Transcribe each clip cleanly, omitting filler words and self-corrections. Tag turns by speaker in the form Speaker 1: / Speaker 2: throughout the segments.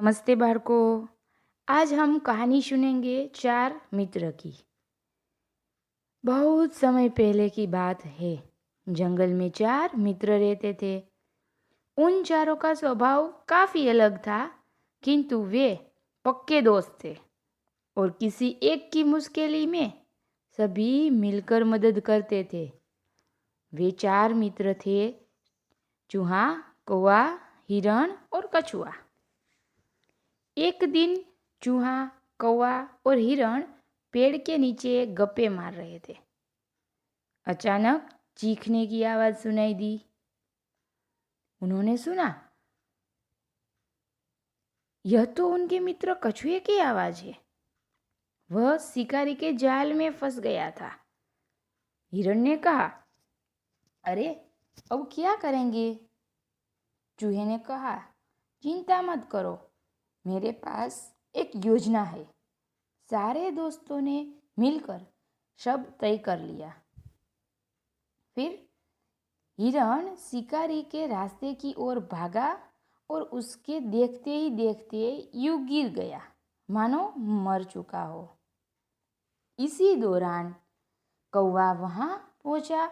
Speaker 1: नमस्ते बाળકો। आज हम कहानी सुनेंगे चार मित्र की। बहुत समय पहले की बात है। जंगल में चार मित्र रहते थे। उन चारों का स्वभाव काफी अलग था, किंतु वे पक्के दोस्त थे और किसी एक की मुश्किल में सभी मिलकर मदद करते थे। वे चार मित्र थे: चूहा, कौवा, हिरण और कछुआ। एक दिन चूहा, कौवा और हिरण पेड़ के नीचे गप्पे मार रहे थे। अचानक चीखने की आवाज सुनाई दी। उन्होंने सुना, यह तो उनके मित्र कछुए की आवाज है। वह शिकारी के जाल में फंस गया था। हिरण ने कहा, अरे अब क्या करेंगे? चूहे ने कहा, चिंता मत करो, मेरे पास एक योजना है। सारे दोस्तों ने मिलकर सब तय कर लिया। फिर हिरण शिकारी के रास्ते की ओर भागा और उसके देखते ही देखते यूं गिर गया मानो मर चुका हो। इसी दौरान कौवा वहां पहुंचा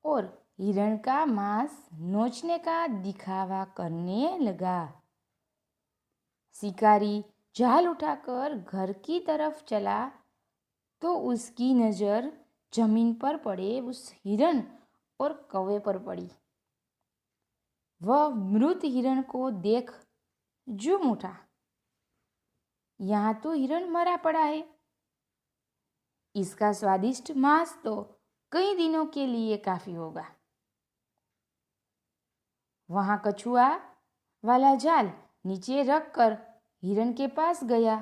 Speaker 1: और हिरण का मांस नोचने का दिखावा करने लगा। शिकारी जाल उठाकर घर की तरफ चला तो उसकी नज़र जमीन पर पड़े उस हिरण और कौवे पर पड़ी। वह मृत हिरण को देख झूम उठा। यहाँ तो हिरण मरा पड़ा है। इसका स्वादिष्ट मांस तो कई दिनों के लिए काफी होगा। वहां कछुआ वाला जाल नीचे रखकर हिरण के पास गया।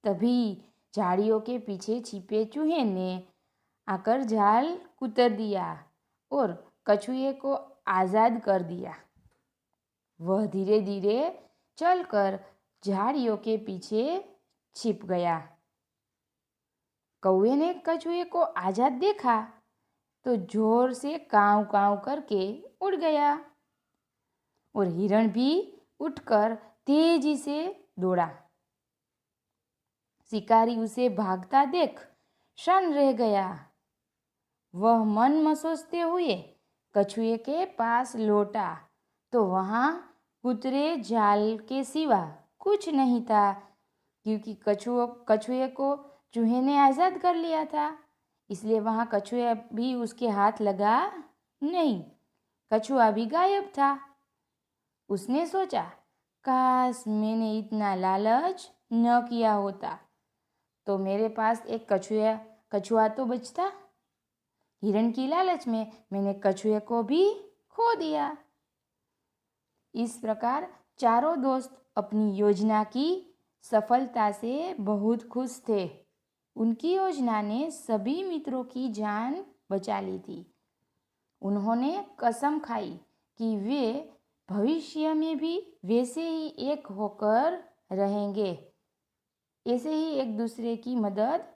Speaker 1: तभी झाड़ियों के पीछे छिपे चूहे ने आकर जाल कुतर दिया और कछुए को आज़ाद कर दिया। वह धीरे धीरे चलकर झाड़ियों के पीछे छिप गया। कौवे ने कछुए को आज़ाद देखा तो जोर से कांव कांव करके उड़ गया और हिरण भी उठकर तेजी से दौड़ा। शिकारी उसे भागता देख क्षण रह गया। वह मन में सोचते हुए कछुए के पास लौटा तो वहां कुतरे जाल के सिवा कुछ नहीं था, क्योंकि कछुए को चूहे ने आज़ाद कर लिया था। इसलिए वहां कछुआ भी उसके हाथ लगा नहीं। कछुआ भी गायब था। उसने सोचा, काश मैंने इतना लालच न किया होता तो मेरे पास एक कछुआ तो बचता। हिरण की लालच में मैंने कछुए को भी खो दिया। इस प्रकार चारों दोस्त अपनी योजना की सफलता से बहुत खुश थे। उनकी योजना ने सभी मित्रों की जान बचा ली थी। उन्होंने कसम खाई कि वे भविष्य में भी वैसे ही एक होकर रहेंगे, ऐसे ही एक दूसरे की मदद